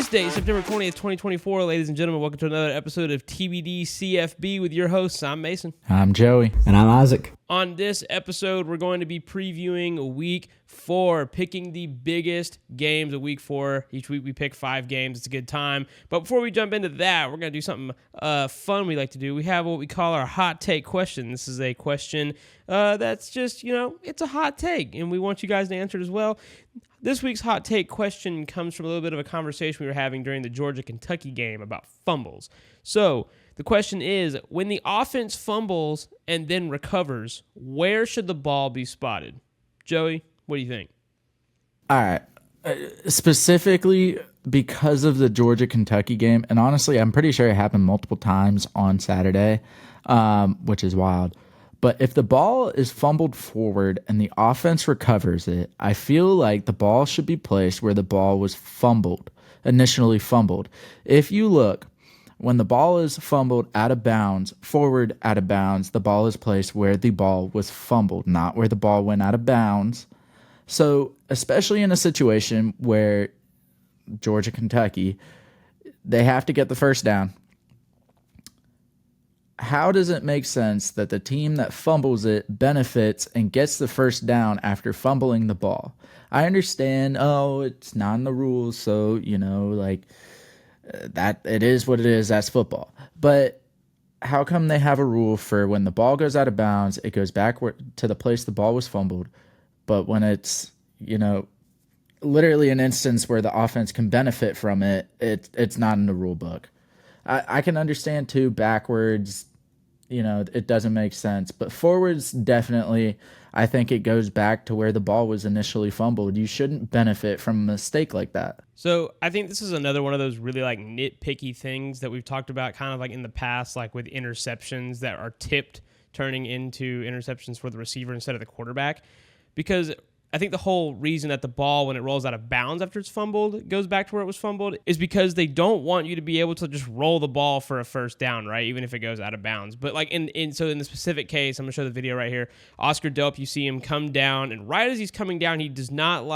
Tuesday, September 20th, 2024. Ladies and gentlemen, welcome to another episode of TBD CFB with your hosts. I'm Mason. I'm Joey. And I'm Isaac. On this episode, we're going to be previewing Week 4, picking the biggest games of Week 4. Each week we pick 5 games. It's a good time. But before we jump into that, we're going to do something fun we like to do. We have what we call our hot take question. This is a question that's just, it's a hot take, and we want you guys to answer it as well. This week's hot take question comes from a little bit of a conversation we were having during the Georgia-Kentucky game about fumbles. So the question is, when the offense fumbles and then recovers, where should the ball be spotted? Joey, what do you think? All right. Specifically because of the Georgia-Kentucky game, and honestly, I'm pretty sure it happened multiple times on Saturday, which is wild. But if the ball is fumbled forward and the offense recovers it, I feel like the ball should be placed where the ball was initially fumbled. If you look, when the ball is fumbled out of bounds, forward out of bounds, the ball is placed where the ball was fumbled, not where the ball went out of bounds. So, especially in a situation where Georgia-Kentucky, they have to get the first down. How does it make sense that the team that fumbles it benefits and gets the first down after fumbling the ball? I understand, it's not in the rules, so, that it is what it is, that's football. But how come they have a rule for when the ball goes out of bounds, it goes back to the place the ball was fumbled, but when it's, literally an instance where the offense can benefit from it, it's not in the rule book. I can understand, too, backwards, it doesn't make sense. But forwards, definitely, I think it goes back to where the ball was initially fumbled. You shouldn't benefit from a mistake like that. So I think this is another one of those really nitpicky things that we've talked about kind of in the past, with interceptions that are tipped turning into interceptions for the receiver instead of the quarterback. Because I think the whole reason that the ball, when it rolls out of bounds after it's fumbled, goes back to where it was fumbled is because they don't want you to be able to just roll the ball for a first down, right? Even if it goes out of bounds. But so in the specific case, I'm going to show the video right here. Oscar Delp, you see him come down, and right as he's coming down, he does not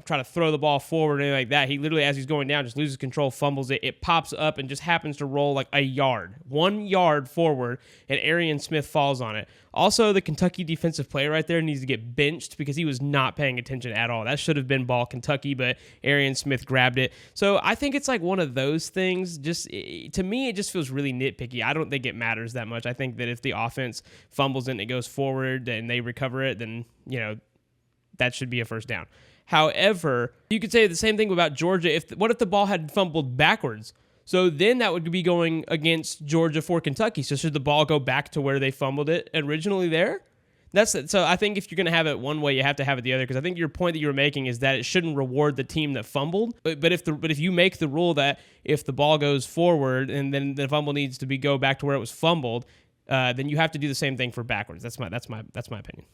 try to throw the ball forward or anything like that. He literally, as he's going down, just loses control, fumbles it. It pops up and just happens to roll 1 yard forward, and Arian Smith falls on it. Also, the Kentucky defensive player right there needs to get benched because he was not paying attention at all. That should have been ball Kentucky, but Arian Smith grabbed it. So I think it's one of those things. To me, it just feels really nitpicky. I don't think it matters that much. I think that if the offense fumbles and it goes forward and they recover it, then, that should be a first down. However, you could say the same thing about Georgia. What if the ball had fumbled backwards? So then that would be going against Georgia for Kentucky. So should the ball go back to where they fumbled it originally there? So I think if you're going to have it one way, you have to have it the other. Because I think your point that you were making is that it shouldn't reward the team that fumbled. But if you make the rule that if the ball goes forward and then the fumble needs to go back to where it was fumbled, then you have to do the same thing for backwards. That's my opinion.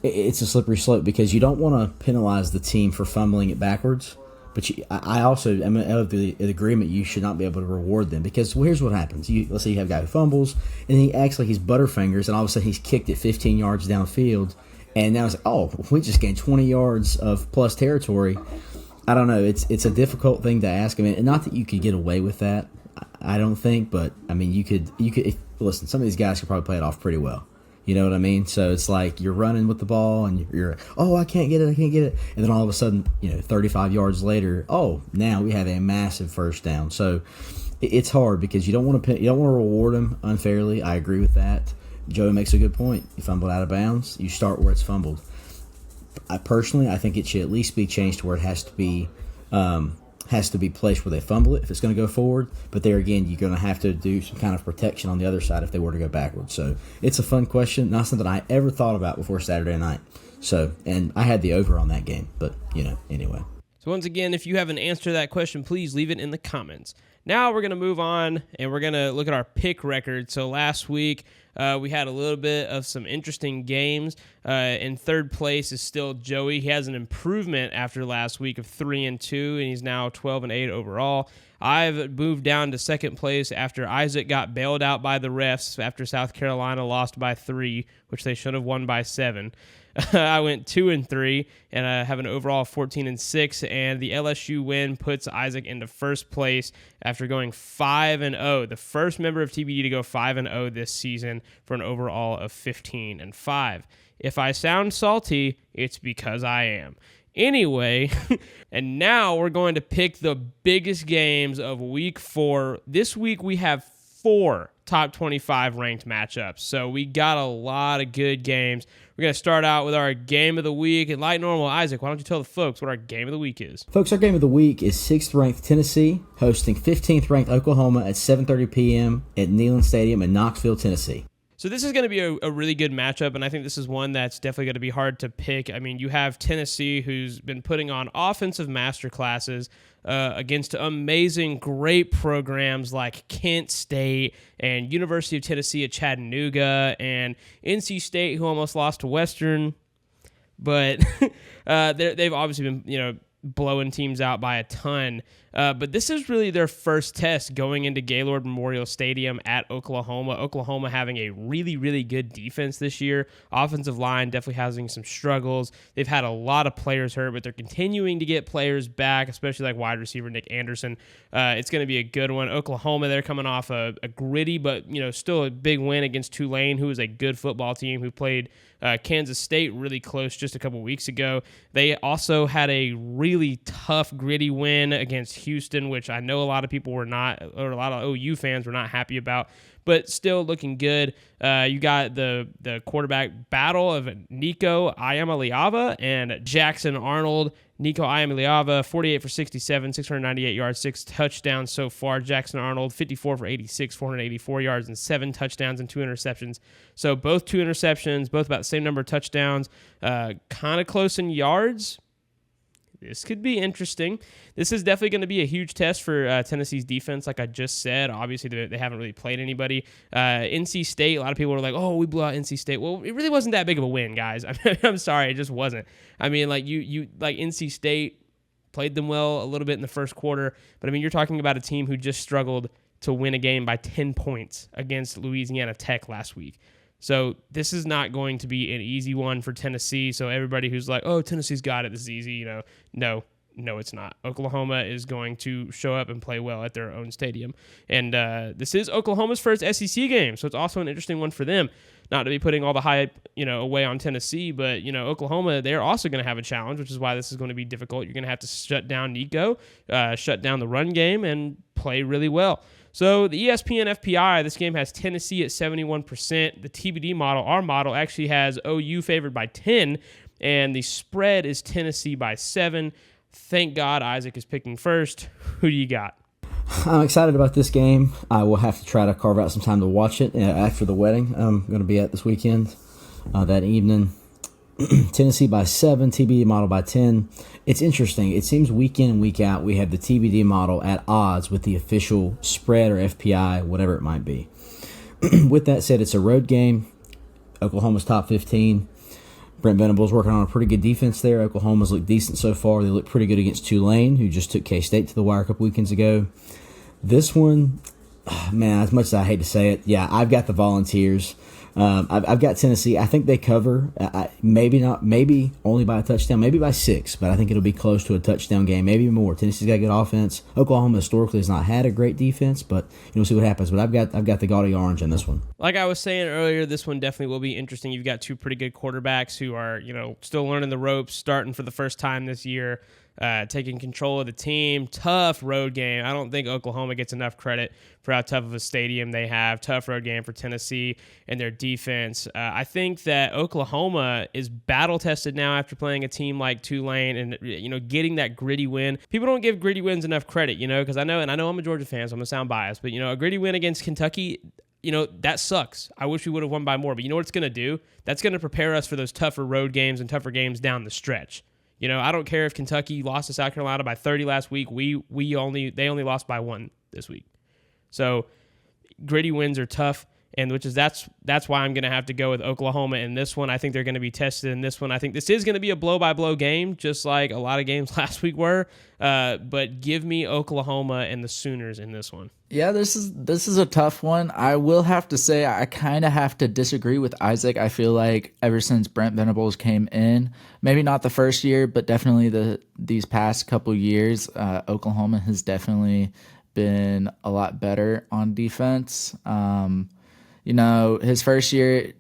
It's a slippery slope because you don't want to penalize the team for fumbling it backwards. But I also am of the agreement you should not be able to reward them because here's what happens. Let's say you have a guy who fumbles and he acts like he's Butterfingers and all of a sudden he's kicked it 15 yards downfield and now it's we just gained 20 yards of plus territory. I don't know. It's a difficult thing to ask. And not that you could get away with that, I don't think, but you could listen, some of these guys could probably play it off pretty well. You know what I mean? So it's you're running with the ball and you're I can't get it. And then all of a sudden, 35 yards later, now we have a massive first down. So it's hard because you don't want to reward them unfairly. I agree with that. Joey makes a good point. You fumbled out of bounds, you start where it's fumbled. I think it should at least be changed to where it has to be placed where they fumble it if it's going to go forward. But there again, you're going to have to do some kind of protection on the other side if they were to go backwards. So it's a fun question, not something I ever thought about before Saturday night. So, and I had the over on that game, but anyway. So once again, if you have an answer to that question, please leave it in the comments. Now we're going to move on, and we're going to look at our pick record. So last week, we had a little bit of some interesting games. In third place is still Joey. He has an improvement after last week of 3-2, and he's now 12-8 overall. I've moved down to second place after Isaac got bailed out by the refs after South Carolina lost by 3, which they should have won by 7. I went 2-3, and I have an overall of 14-6. And the LSU win puts Isaac into first place after going 5-0. The first member of TBD to go 5-0 this season for an overall of 15-5. If I sound salty, it's because I am. Anyway, and now we're going to pick the biggest games of week 4. This week we have 4 top 25 ranked matchups. So we got a lot of good games. We're going to start out with our game of the week. And like normal, Isaac, why don't you tell the folks what our game of the week is? Folks, our game of the week is 6th ranked Tennessee hosting 15th ranked Oklahoma at 7:30 p.m. at Neyland Stadium in Knoxville, Tennessee. So this is going to be a really good matchup, and I think this is one that's definitely going to be hard to pick. I mean, you have Tennessee, who's been putting on offensive masterclasses against amazing, great programs like Kent State and University of Tennessee at Chattanooga and NC State, who almost lost to Western. But they've obviously been, blowing teams out by a ton. But this is really their first test going into Gaylord Memorial Stadium at Oklahoma. Oklahoma having a really, really good defense this year. Offensive line definitely having some struggles. They've had a lot of players hurt, but they're continuing to get players back, especially like wide receiver Nick Anderson. It's going to be a good one. Oklahoma, they're coming off a gritty, but still a big win against Tulane, who is a good football team who played Kansas State really close just a couple weeks ago. They also had a really tough, gritty win against Houston, which I know a lot of people were not, or a lot of OU fans were not happy about, but still looking good. You got the quarterback battle of Nico Iamaleava and Jackson Arnold. Nico Iamaleava, 48 for 67, 698 yards, 6 touchdowns so far. Jackson Arnold, 54 for 86, 484 yards, and 7 touchdowns and 2 interceptions. So both 2 interceptions, both about the same number of touchdowns, kind of close in yards. This could be interesting. This is definitely going to be a huge test for Tennessee's defense, like I just said. Obviously, they haven't really played anybody. NC State, a lot of people were like, oh, we blew out NC State. Well, it really wasn't that big of a win, guys. I'm sorry, it just wasn't. I mean, like you like NC State played them well a little bit in the first quarter, but I mean, you're talking about a team who just struggled to win a game by 10 points against Louisiana Tech last week. So this is not going to be an easy one for Tennessee. So everybody who's like, oh, Tennessee's got it, this is easy, no, it's not. Oklahoma is going to show up and play well at their own stadium. And this is Oklahoma's first SEC game, so it's also an interesting one for them. Not to be putting all the hype, away on Tennessee, but, Oklahoma, they're also going to have a challenge, which is why this is going to be difficult. You're going to have to shut down Nico, shut down the run game, and play really well. So the ESPN FPI, this game has Tennessee at 71%. The TBD model, our model, actually has OU favored by 10, and the spread is Tennessee by 7. Thank God Isaac is picking first. Who do you got? I'm excited about this game. I will have to try to carve out some time to watch it after the wedding I'm going to be at this weekend, that evening. Tennessee by 7, TBD model by 10. It's interesting. It seems week in and week out we have the TBD model at odds with the official spread or FPI, whatever it might be. With that said, it's a road game. Oklahoma's top 15. Brent Venables working on a pretty good defense there. Oklahoma's looked decent so far. They look pretty good against Tulane, who just took K-State to the wire a couple weekends ago. This one, man, as much as I hate to say it, yeah, I've got the Volunteers. I've got Tennessee. I think they cover. Maybe only by a touchdown, maybe by 6, but I think it'll be close to a touchdown game, maybe more. Tennessee's got a good offense. Oklahoma historically has not had a great defense, but we'll see what happens. But I've got the gaudy orange in this one. Like I was saying earlier, this one definitely will be interesting. You've got 2 pretty good quarterbacks who are still learning the ropes, starting for the first time this year. Taking control of the team. Tough road game. I don't think Oklahoma gets enough credit for how tough of a stadium they have. Tough road game for Tennessee and their defense. I think that Oklahoma is battle-tested now after playing a team like Tulane and, getting that gritty win. People don't give gritty wins enough credit, because I know I'm a Georgia fan, so I'm going to sound biased, but, a gritty win against Kentucky, that sucks. I wish we would have won by more, but you know what it's going to do? That's going to prepare us for those tougher road games and tougher games down the stretch. I don't care if Kentucky lost to South Carolina by 30 last week. They only lost by 1 this week. So gritty wins are tough, and that's why I'm going to have to go with Oklahoma in this one. I think they're going to be tested in this one. I think this is going to be a blow-by-blow game, just like a lot of games last week were. But give me Oklahoma and the Sooners in this one. Yeah, this is a tough one. I will have to say I kind of have to disagree with Isaac. I feel like ever since Brent Venables came in, maybe not the first year, but definitely these past couple years, Oklahoma has definitely been a lot better on defense. His first year,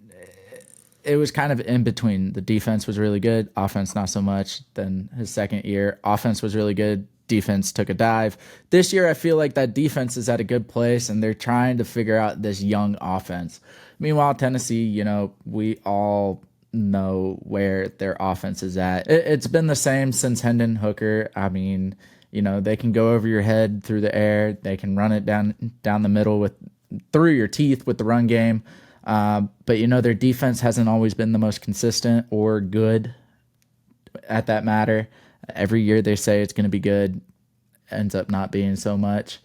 it was kind of in between. The defense was really good, offense not so much. Then his second year, offense was really good, defense took a dive. This year, I feel like that defense is at a good place, and they're trying to figure out this young offense. Meanwhile, Tennessee, we all know where their offense is at. It's been the same since Hendon Hooker. I mean, they can go over your head through the air. They can run it down the middle through your teeth with the run game. But their defense hasn't always been the most consistent or good at that matter. Every year they say it's going to be good, ends up not being so much.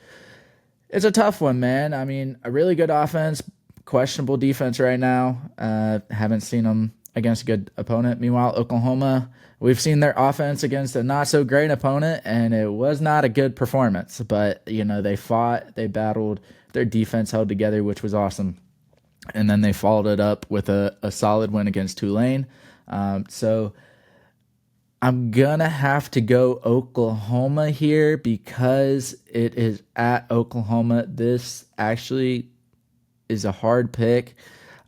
It's a tough one, man. I mean, a really good offense, questionable defense right now. Haven't seen them against a good opponent. Meanwhile, Oklahoma, we've seen their offense against a not so great opponent, and it was not a good performance. But, they fought, they battled, their defense held together, which was awesome. And then they followed it up with a solid win against Tulane. So I'm going to have to go Oklahoma here because it is at Oklahoma. This actually is a hard pick.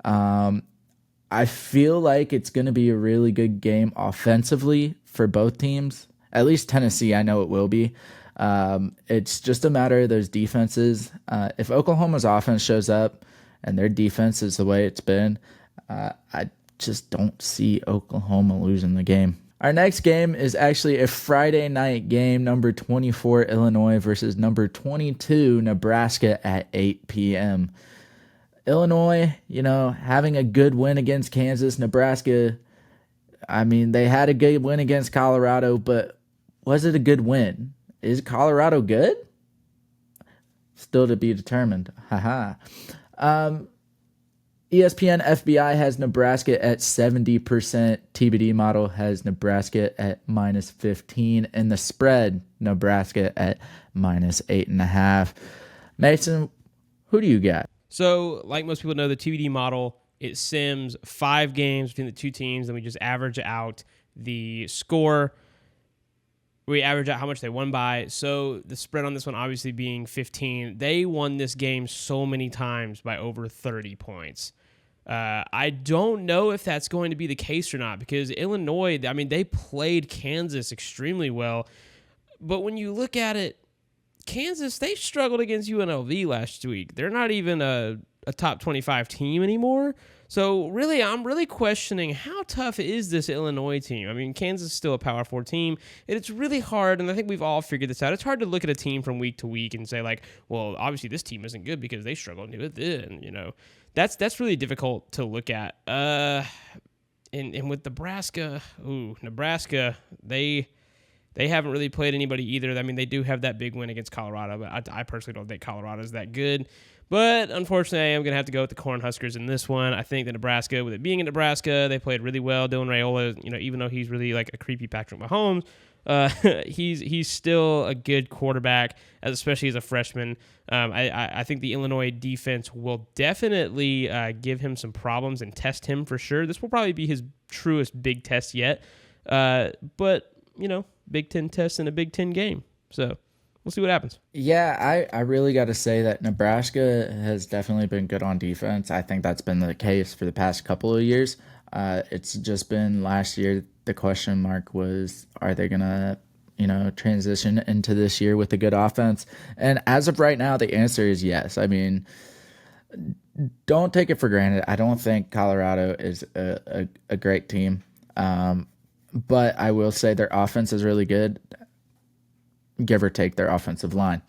I feel like it's going to be a really good game offensively for both teams. At least Tennessee, I know it will be. It's just a matter of those defenses. If Oklahoma's offense shows up and their defense is the way it's been, I just don't see Oklahoma losing the game. Our next game is actually a Friday night game, number 24 Illinois versus number 22 Nebraska at 8 p.m. Illinois, having a good win against Kansas. Nebraska, I mean, they had a good win against Colorado, but was it a good win? Is Colorado good? Still to be determined. Haha. ESPN FBI has Nebraska at 70%. TBD model has Nebraska at -15. And the spread, Nebraska at -8.5. Mason, who do you got? So, like most people know, the TBD model, it sims 5 games between the two teams, and we just average out the score. We average out how much they won by. So the spread on this one obviously being 15. They won this game so many times by over 30 points. I don't know if that's going to be the case or not because Illinois, I mean, they played Kansas extremely well. But when you look at it, Kansas, they struggled against UNLV last week. They're not even a top 25 team anymore. So really, I'm really questioning how tough is this Illinois team. I mean, Kansas is still a Power 4 team, and it's really hard, and I think we've all figured this out. It's hard to look at a team from week to week and say, like, well, obviously this team isn't good because they struggled to do it. And, that's really difficult to look at. And with Nebraska, they haven't really played anybody either. I mean, they do have that big win against Colorado, but I personally don't think Colorado is that good. But unfortunately, I am going to have to go with the Cornhuskers in this one. I think that Nebraska, with it being in Nebraska, they played really well. Dylan Raiola, even though he's really like a creepy Patrick Mahomes, he's still a good quarterback, especially as a freshman. I think the Illinois defense will definitely give him some problems and test him for sure. This will probably be his truest big test yet. But, Big Ten test in a Big Ten game. So we'll see what happens. Yeah, I really got to say that Nebraska has definitely been good on defense. I think that's been the case for the past couple of years. It's just been last year, the question mark was, are they going to, transition into this year with a good offense? And as of right now, the answer is yes. I mean, don't take it for granted. I don't think Colorado is a great team. But I will say their offense is really good, give or take their offensive line.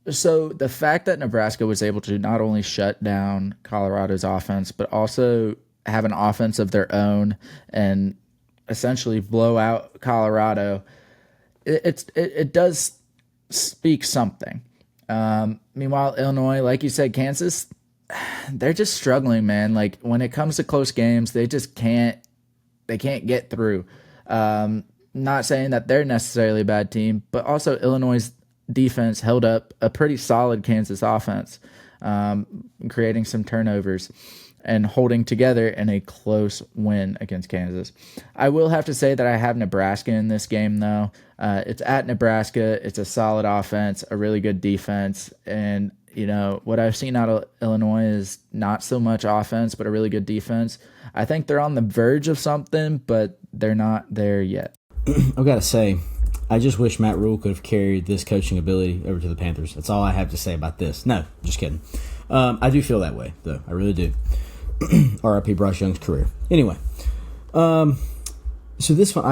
So the fact that Nebraska was able to not only shut down Colorado's offense, but also have an offense of their own and essentially blow out Colorado, it does speak something. Meanwhile, Illinois, like you said, Kansas, they're just struggling, man. Like when it comes to close games, they just can't get through. Not saying that they're necessarily a bad team, but also Illinois' defense held up a pretty solid Kansas offense, creating some turnovers and holding together in a close win against Kansas. I will have to say that I have Nebraska in this game, though. It's at Nebraska. It's a solid offense, a really good defense, and what I've seen out of Illinois is not so much offense, but a really good defense. I think they're on the verge of something, but they're not there yet. I've got to say, I just wish Matt Rule could have carried this coaching ability over to the Panthers. That's all I have to say about this. No, just kidding. I do feel that way, though. I really do. R.I.P. Bryce Young's career. Anyway, so this one,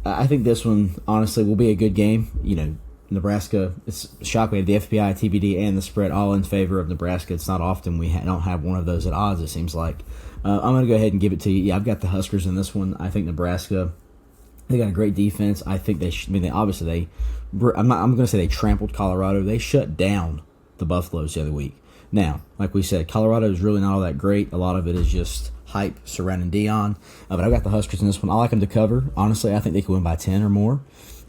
I think this one honestly will be a good game. Nebraska. It's shocking. We have the FPI, TBD, and the spread all in favor of Nebraska. It's not often we don't have one of those at odds. It seems like. I'm going to go ahead and give it to you. Yeah, I've got the Huskers in this one. I think Nebraska. They got a great defense. I think they. I'm going to say they trampled Colorado. They shut down the Buffaloes the other week. Now, like we said, Colorado is really not all that great. A lot of it is just hype surrounding Dion. But I've got the Huskers in this one. I like them to cover. Honestly, I think they could win by 10 or more.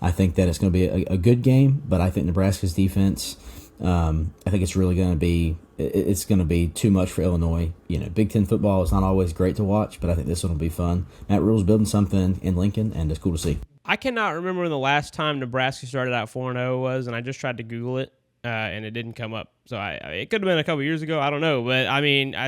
I think that it's going to be a good game, but I think Nebraska's defense, I think it's really going to be it's going to be too much for Illinois. Big Ten football is not always great to watch, but I think this one will be fun. Matt Rule's building something in Lincoln, and it's cool to see. I cannot remember when the last time Nebraska started out 4-0 was, and I just tried to Google it, and it didn't come up. So it could have been a couple years ago. I don't know, but I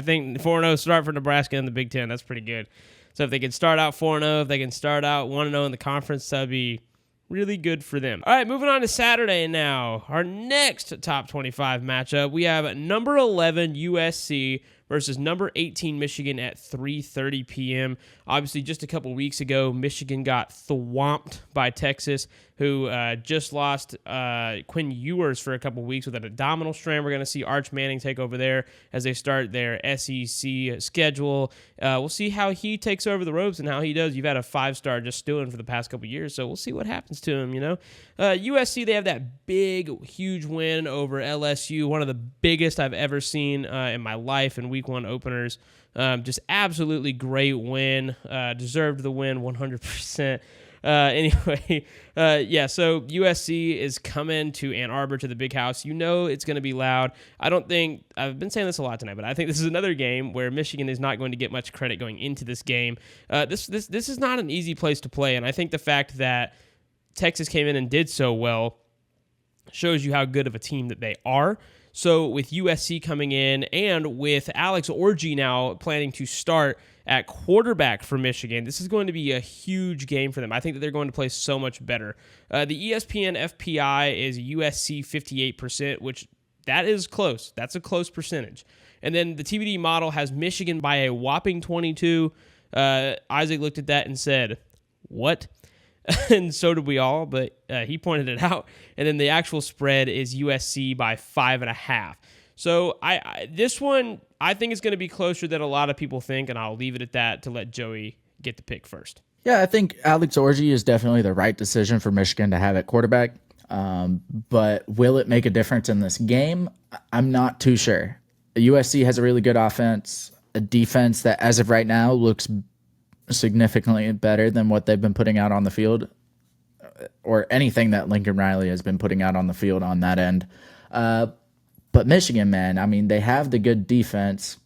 think 4-0 start for Nebraska in the Big Ten. That's pretty good. So if they can start out 4-0, if they can start out 1-0 in the conference, that'd be really good for them. All right, moving on to Saturday now. Our next top 25 matchup, we have number 11 USC versus number 18 Michigan at 3:30 p.m. Obviously, just a couple weeks ago, Michigan got thwomped by Texas, who just lost Quinn Ewers for a couple weeks with an abdominal strain. We're going to see Arch Manning take over there as they start their SEC schedule. We'll see how he takes over the ropes and how he does. You've had a 5-star just stewing for the past couple years, so we'll see what happens to him, USC, they have that big, huge win over LSU, one of the biggest I've ever seen in my life in Week 1 openers. Just absolutely great win. Deserved the win 100%. Anyway, so USC is coming to Ann Arbor to the Big House. It's going to be loud. I've been saying this a lot tonight, but I think this is another game where Michigan is not going to get much credit going into this game. This is not an easy place to play, and I think the fact that Texas came in and did so well shows you how good of a team that they are. So with USC coming in and with Alex Orji now planning to start at quarterback for Michigan, this is going to be a huge game for them. I think that they're going to play so much better. The ESPN FPI is USC 58%, which that is close. That's a close percentage. And then the TBD model has Michigan by a whopping 22. Isaac looked at that and said, "What?" And so did we all, but he pointed it out. And then the actual spread is USC by 5.5. So this one, I think is going to be closer than a lot of people think, and I'll leave it at that to let Joey get the pick first. Yeah, I think Alex Orji is definitely the right decision for Michigan to have at quarterback. But will it make a difference in this game? I'm not too sure. USC has a really good offense, a defense that, as of right now, looks significantly better than what they've been putting out on the field, or anything that Lincoln Riley has been putting out on the field on that end. But Michigan, man, they have the good defense,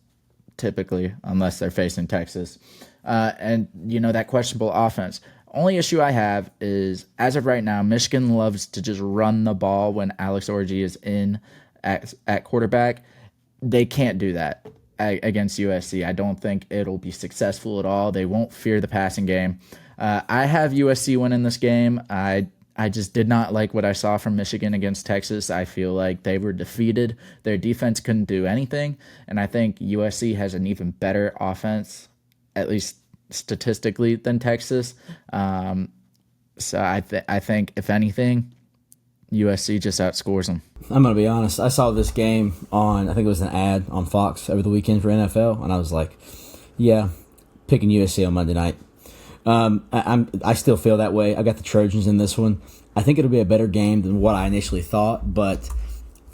typically, unless they're facing Texas. And, that questionable offense. Only issue I have is, as of right now, Michigan loves to just run the ball when Alex Orji is in at quarterback. They can't do that against USC. I don't think it'll be successful at all. They won't fear the passing game. I have USC winning this game. I just did not like what I saw from Michigan against Texas. I feel like they were defeated. Their defense couldn't do anything, and I think USC has an even better offense, at least statistically, than Texas. So I think, if anything, USC just outscores them. I'm going to be honest. I saw this game on, I think it was an ad on Fox over the weekend for NFL, and I was like, yeah, picking USC on Monday night. I still feel that way. I got the Trojans in this one. I think it'll be a better game than what I initially thought, but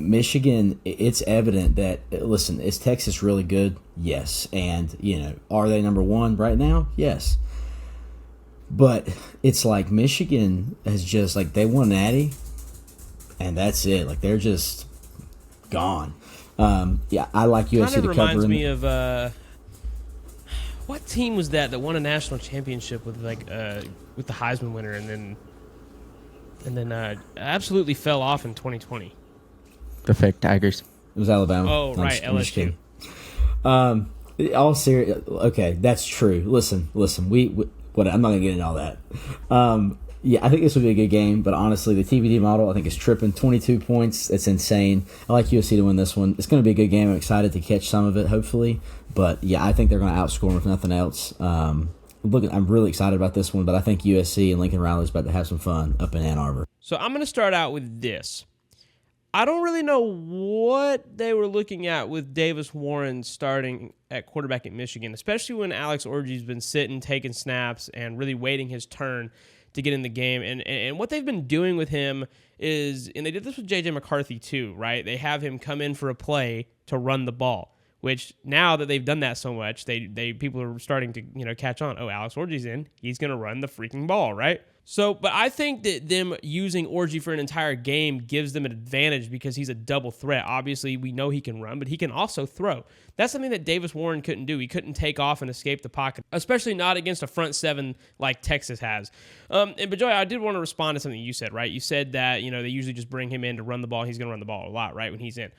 Michigan, it's evident that, listen, is Texas really good? Yes. And, are they number one right now? Yes. But it's like Michigan has just, like, they won Natty, and that's it. Like, they're just gone. I like USC kind of to cover. Reminds me of what team was that won a national championship with with the Heisman winner and then absolutely fell off in 2020. The fake Tigers. It was Alabama. Oh, right, LSU. All serious. Okay, that's true. Listen. I'm not gonna get into all that. I think this will be a good game, but honestly, the TBD model I think is tripping. 22 points. That's insane. I like USC to win this one. It's going to be a good game. I'm excited to catch some of it, hopefully. But yeah, I think they're going to outscore them if nothing else. I'm really excited about this one, but I think USC and Lincoln Riley's about to have some fun up in Ann Arbor. So I'm going to start out with this. I don't really know what they were looking at with Davis Warren starting at quarterback at Michigan, especially when Alex Orji's been sitting, taking snaps, and really waiting his turn to get in the game. And what they've been doing with him is, and they did this with J.J. McCarthy too, right? They have him come in for a play to run the ball, which now that they've done that so much, people are starting to catch on. Oh, Alex Orji's in. He's going to run the freaking ball, right? So, but I think that them using Orji for an entire game gives them an advantage because he's a double threat. Obviously, we know he can run, but he can also throw. That's something that Davis Warren couldn't do. He couldn't take off and escape the pocket, especially not against a front seven like Texas has. But Joey, I did want to respond to something you said, right? You said that, they usually just bring him in to run the ball. He's going to run the ball a lot, right, when he's in.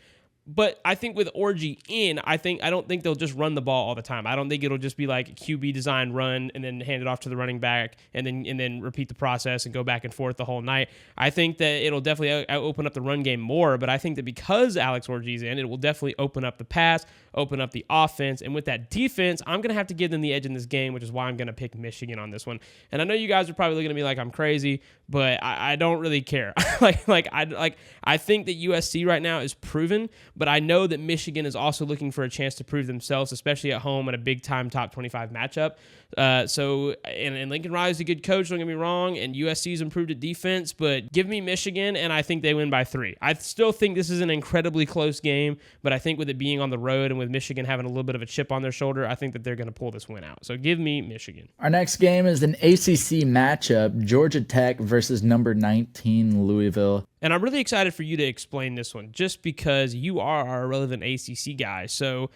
But I think with Orji in, I don't think they'll just run the ball all the time. I don't think it'll just be like a QB design run and then hand it off to the running back and then repeat the process and go back and forth the whole night. I think that it'll definitely open up the run game more, but I think that because Alex Orji's in, it will definitely open up the pass, open up the offense, and with that defense, I'm going to have to give them the edge in this game, which is why I'm going to pick Michigan on this one. And I know you guys are probably looking at me like I'm crazy, but I don't really care. I think that USC right now is proven, but I know that Michigan is also looking for a chance to prove themselves, especially at home in a big-time top 25 matchup. And Lincoln Riley's a good coach, don't get me wrong, and USC's improved at defense, but give me Michigan, and I think they win by 3. I still think this is an incredibly close game, but I think with it being on the road and with Michigan having a little bit of a chip on their shoulder, I think that they're going to pull this win out. So give me Michigan. Our next game is an ACC matchup, Georgia Tech versus number 19 Louisville. And I'm really excited for you to explain this one, just because you are our relevant ACC guy. So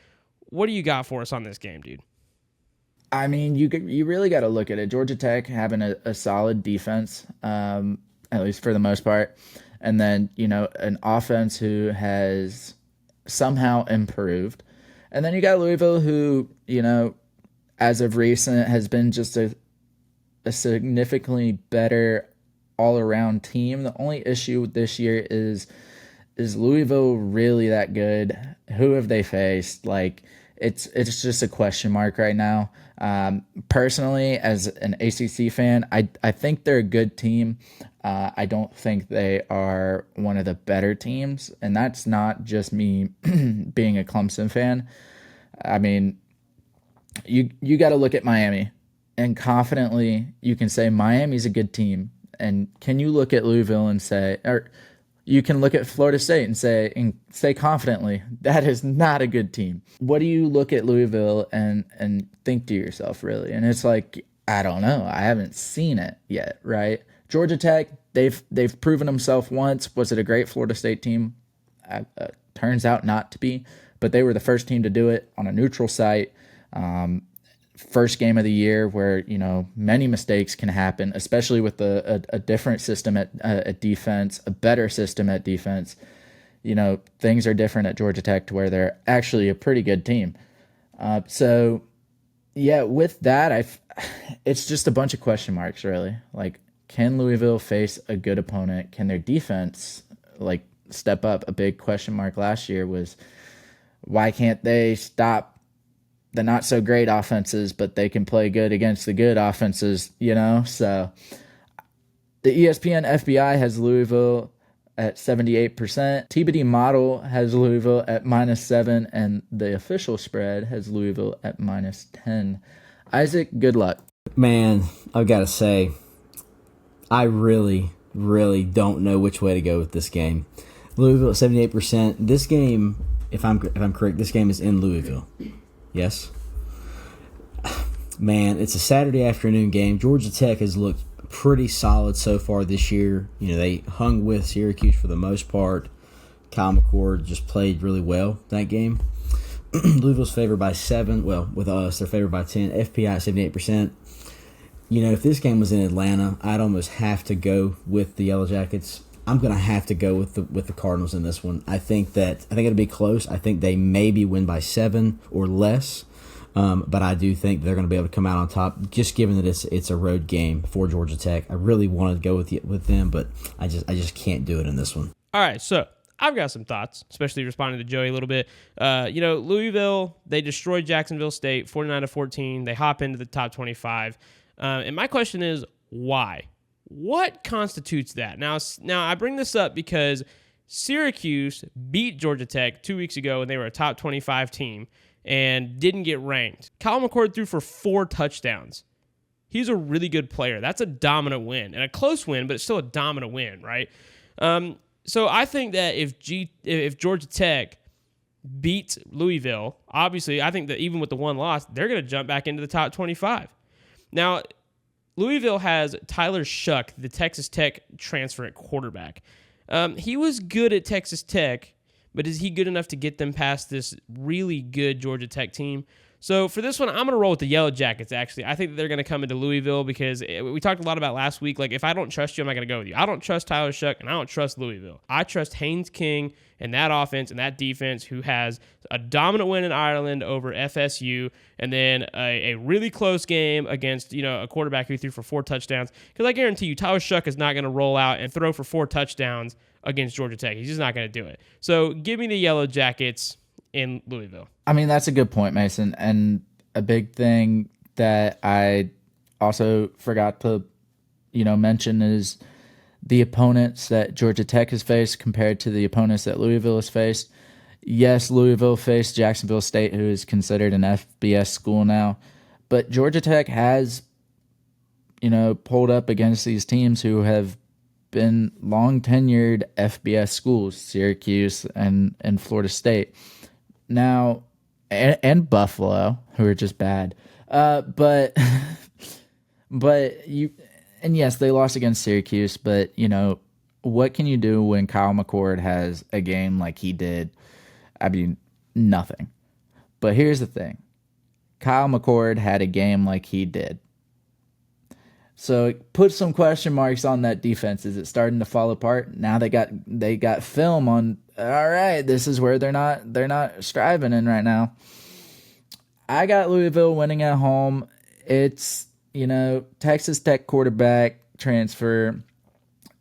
what do you got for us on this game, dude? I mean, you really got to look at it. Georgia Tech having a solid defense, at least for the most part. And then, an offense who has somehow improved. And then you got Louisville who, as of recent has been just a significantly better all-around team. The only issue this year is Louisville really that good? Who have they faced? Like, it's just a question mark right now. Personally, as an ACC fan, I think they're a good team. I don't think they are one of the better teams, and that's not just me being a Clemson fan. I mean, you got to look at Miami, and confidently you can say Miami's a good team. And can you look at Louisville and say, or you can look at Florida State and say confidently, that is not a good team. What do you look at Louisville and think to yourself, really? And it's like, I don't know. I haven't seen it yet, right? Georgia Tech, they've proven themselves once. Was it a great Florida State team? Turns out not to be, but they were the first team to do it on a neutral site. First game of the year where, many mistakes can happen, especially with a different system at defense, a better system at defense. Things are different at Georgia Tech to where they're actually a pretty good team. So, yeah, with that, it's just a bunch of question marks, really. Like, can Louisville face a good opponent? Can their defense, step up? A big question mark last year was, why can't they stop the not so great offenses, but they can play good against the good offenses, So the ESPN FBI has Louisville at 78%. TBD model has Louisville at -7, and the official spread has Louisville at -10. Isaac, good luck. Man, I've got to say, I really, really don't know which way to go with this game. Louisville at 78%. This game, if I'm correct, this game is in Louisville. Yes? Man, it's a Saturday afternoon game. Georgia Tech has looked pretty solid so far this year. They hung with Syracuse for the most part. Kyle McCord just played really well that game. Louisville's favored by 7. Well, with us, they're favored by 10. FPI at 78%. If this game was in Atlanta, I'd almost have to go with the Yellow Jackets. I'm going to have to go with the Cardinals in this one. I think it'll be close. I think they maybe win by 7 or less. But I do think they're going to be able to come out on top, just given that it's a road game for Georgia Tech. I really wanted to go with them, but I just can't do it in this one. All right, so I've got some thoughts, especially responding to Joey a little bit. Louisville, they destroyed Jacksonville State 49-14. They hop into the top 25. And my question is, why? What constitutes that? Now I bring this up because Syracuse beat Georgia Tech 2 weeks ago, and they were a top 25 team and didn't get ranked. Kyle McCord threw for 4 touchdowns. He's a really good player. That's a dominant win, and a close win, but it's still a dominant win, right? So I think that if Georgia Tech beats Louisville, obviously I think that even with the one loss, they're going to jump back into the top 25. Now, Louisville has Tyler Shuck, the Texas Tech transfer at quarterback. He was good at Texas Tech, but is he good enough to get them past this really good Georgia Tech team? So for this one, I'm going to roll with the Yellow Jackets, actually. I think that they're going to come into Louisville because we talked a lot about last week. Like, if I don't trust you, I'm not going to go with you. I don't trust Tyler Shuck, and I don't trust Louisville. I trust Haynes King and that offense and that defense, who has a dominant win in Ireland over FSU, and then a really close game against a quarterback who threw for 4 touchdowns. Because I guarantee you, Tyler Shuck is not going to roll out and throw for 4 touchdowns against Georgia Tech. He's just not going to do it. So give me the Yellow Jackets in Louisville. I mean, that's a good point, Mason. And a big thing that I also forgot to, mention is the opponents that Georgia Tech has faced compared to the opponents that Louisville has faced. Yes, Louisville faced Jacksonville State, who is considered an FBS school now, but Georgia Tech has, pulled up against these teams who have been long-tenured FBS schools, Syracuse and Florida State. Now, and Buffalo, who are just bad. But yes, they lost against Syracuse, but, what can you do when Kyle McCord has a game like he did? I mean, nothing. But here's the thing. Kyle McCord had a game like he did. So put some question marks on that defense. Is it starting to fall apart? Now they got film on. All right, this is where they're not striving in right now. I got Louisville winning at home. It's Texas Tech quarterback transfer.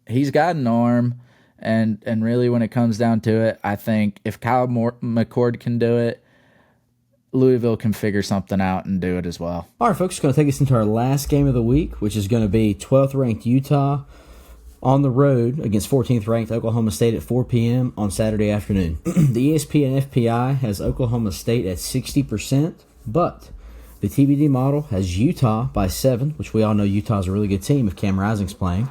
He's got an arm, and really when it comes down to it, I think if Kyle McCord can do it, Louisville can figure something out and do it as well. All right, folks, it's going to take us into our last game of the week, which is going to be 12th ranked Utah on the road against 14th ranked Oklahoma State at 4 p.m. on Saturday afternoon. The ESPN FPI has Oklahoma State at 60%, but the TBD model has Utah by 7, which we all know Utah's a really good team if Cam Rising's playing.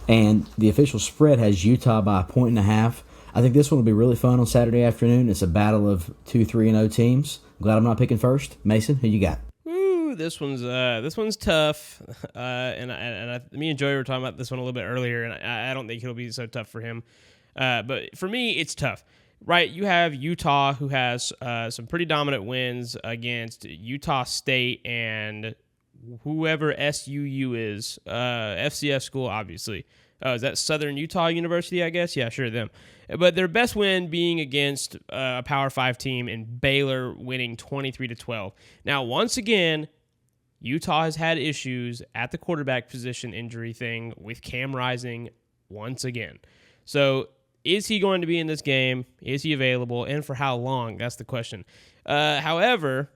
And the official spread has Utah by 1.5. I think this one will be really fun on Saturday afternoon. It's a battle of 2 3-0 teams. I'm glad I'm not picking first. Mason, who you got? Ooh, this one's tough. Me and Joey were talking about this one a little bit earlier, and I don't think it'll be so tough for him. But for me, it's tough. Right, you have Utah, who has some pretty dominant wins against Utah State and whoever SUU is, FCS school, obviously. Is that Southern Utah University, I guess? Yeah, sure, them. But their best win being against a Power 5 team in Baylor, winning 23-12. Now, once again, Utah has had issues at the quarterback position injury thing with Cam Rising once again. So is he going to be in this game? Is he available? And for how long? That's the question. However,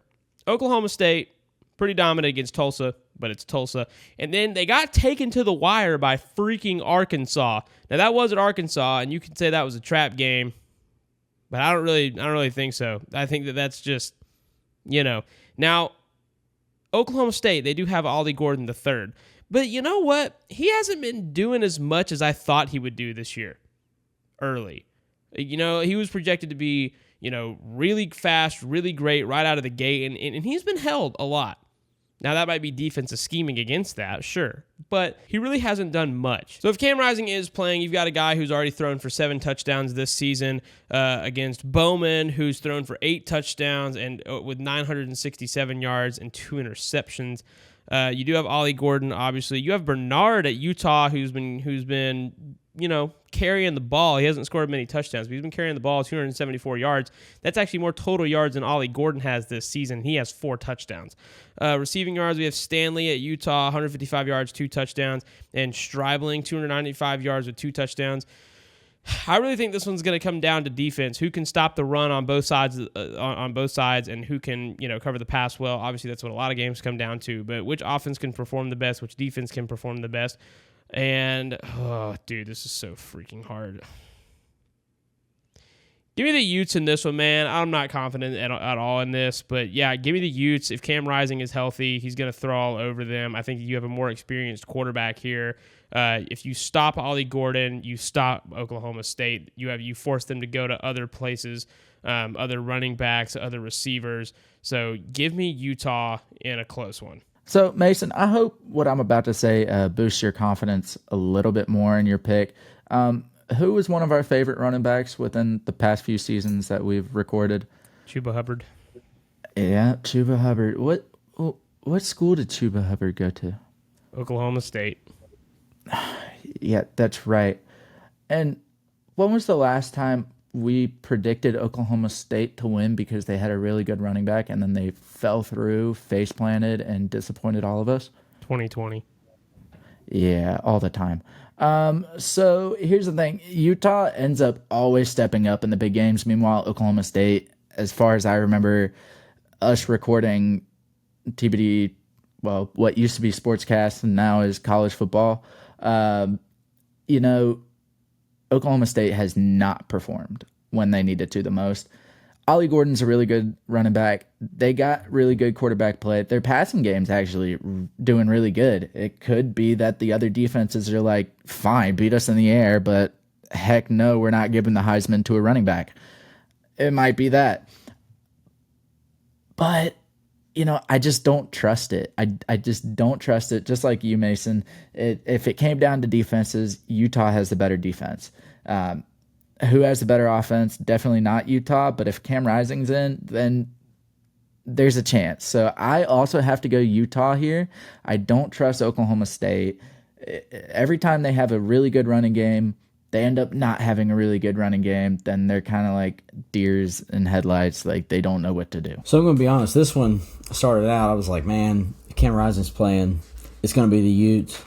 Oklahoma State, pretty dominant against Tulsa, but it's Tulsa. And then they got taken to the wire by freaking Arkansas. Now, that was at Arkansas, and you could say that was a trap game, but I don't really think so. I think that that's just, Now, Oklahoma State, they do have Ollie Gordon III. But you know what? He hasn't been doing as much as I thought he would do this year. Early. He was projected to be, really fast, really great right out of the gate, and he's been held a lot. Now, that might be defensive scheming against that, sure, but he really hasn't done much. So if Cam Rising is playing, you've got a guy who's already thrown for 7 touchdowns this season against Bowman, who's thrown for 8 touchdowns and with 967 yards and 2 interceptions. You do have Ollie Gordon, obviously. You have Bernard at Utah, who's been carrying the ball. He hasn't scored many touchdowns, but he's been carrying the ball 274 yards. That's actually more total yards than Ollie Gordon has this season. He has 4 touchdowns. Receiving yards, we have Stanley at Utah, 155 yards, 2 touchdowns, and Stribling, 295 yards with 2 touchdowns. I really think this one's going to come down to defense. Who can stop the run on both sides, and who can cover the pass well. Obviously, that's what a lot of games come down to. But which offense can perform the best? Which defense can perform the best? And, dude, this is so freaking hard. Give me the Utes in this one, man. I'm not confident at all in this. But, yeah, give me the Utes. If Cam Rising is healthy, he's going to throw all over them. I think you have a more experienced quarterback here. If you stop Ollie Gordon, you stop Oklahoma State. You force them to go to other places, other running backs, other receivers. So give me Utah in a close one. So, Mason, I hope what I'm about to say boosts your confidence a little bit more in your pick. Who was one of our favorite running backs within the past few seasons that we've recorded? Chuba Hubbard. Yeah, Chuba Hubbard. What school did Chuba Hubbard go to? Oklahoma State. Yeah, that's right. And when was the last time we predicted Oklahoma State to win because they had a really good running back and then they fell through, face planted, and disappointed all of us? 2020. Yeah, all the time. So here's the thing. Utah ends up always stepping up in the big games. Meanwhile, Oklahoma State, as far as I remember us recording TBD, well, what used to be Sportscast and now is college football, Oklahoma State has not performed when they needed to the most. Ollie Gordon's a really good running back. They got really good quarterback play. Their passing game's actually doing really good. It could be that the other defenses are like, fine, beat us in the air, but heck no, we're not giving the Heisman to a running back. It might be that. But, I just don't trust it. I just don't trust it. Just like you, Mason. If it came down to defenses, Utah has the better defense. Who has the better offense? Definitely not Utah, but if Cam Rising's in, then there's a chance. So I also have to go Utah here. I don't trust Oklahoma State. Every time they have a really good running game, they end up not having a really good running game. Then they're kind of like deers in headlights, like they don't know what to do. So I'm going to be honest. This one started out, I was like, man, Cam Rising's playing. It's going to be the Utes.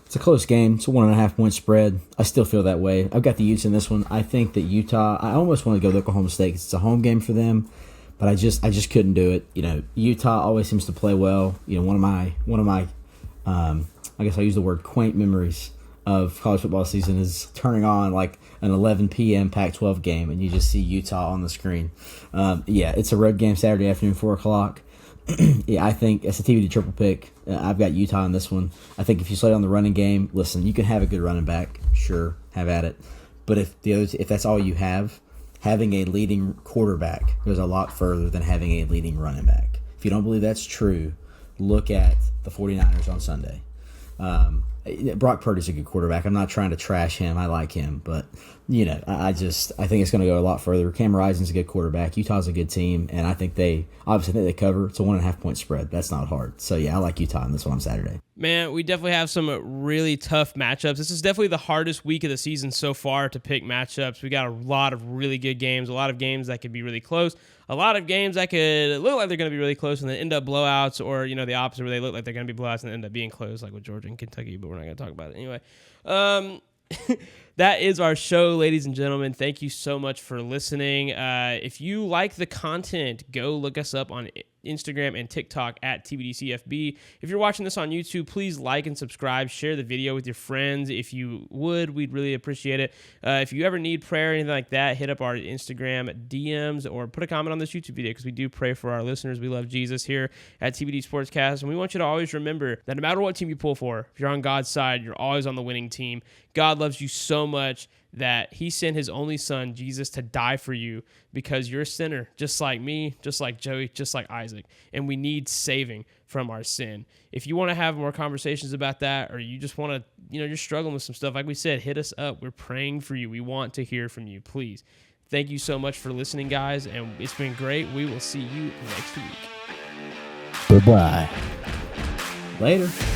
It's a close game. It's a 1.5 point spread. I still feel that way. I've got the Utes in this one. I think that Utah, I almost want to go to Oklahoma State because it's a home game for them, but I just couldn't do it. Utah always seems to play well. One of my I guess I'll use the word quaint memories of college football season is turning on like an 11 p.m. Pac-12 game and you just see Utah on the screen. It's a road game Saturday afternoon, 4 o'clock. Yeah, I think it's a TBD triple pick. I've got Utah in this one. I think if you slow down the running game, listen, you can have a good running back. Sure, have at it. But if that's all you have, having a leading quarterback goes a lot further than having a leading running back. If you don't believe that's true, look at the 49ers on Sunday. Brock Purdy's a good quarterback. I'm not trying to trash him. I like him. But, I think it's going to go a lot further. Cam Rising's a good quarterback. Utah's a good team. And I think they cover. It's a 1.5 point spread. That's not hard. So, yeah, I like Utah in this one on Saturday. Man, we definitely have some really tough matchups. This is definitely the hardest week of the season so far to pick matchups. We got a lot of really good games, a lot of games that could be really close, a lot of games that could look like they're going to be really close and then end up blowouts, or the opposite where they look like they're going to be blowouts and then end up being close, like with Georgia and Kentucky, but we're not going to talk about it anyway. That is our show, ladies and gentlemen. Thank you so much for listening. If you like the content, go look us up on Instagram and TikTok at TBDCFB. If you're watching this on YouTube, please like and subscribe. Share the video with your friends. If you would, we'd really appreciate it. If you ever need prayer or anything like that, hit up our Instagram DMs or put a comment on this YouTube video because we do pray for our listeners. We love Jesus here at TBD Sportscast, and we want you to always remember that no matter what team you pull for, if you're on God's side, you're always on the winning team. God loves you so much that he sent his only son, Jesus, to die for you because you're a sinner, just like me, just like Joey, just like Isaac. And we need saving from our sin. If you want to have more conversations about that, or you just want to, you're struggling with some stuff, like we said, hit us up. We're praying for you. We want to hear from you, please. Thank you so much for listening, guys. And it's been great. We will see you next week. Bye-bye. Later.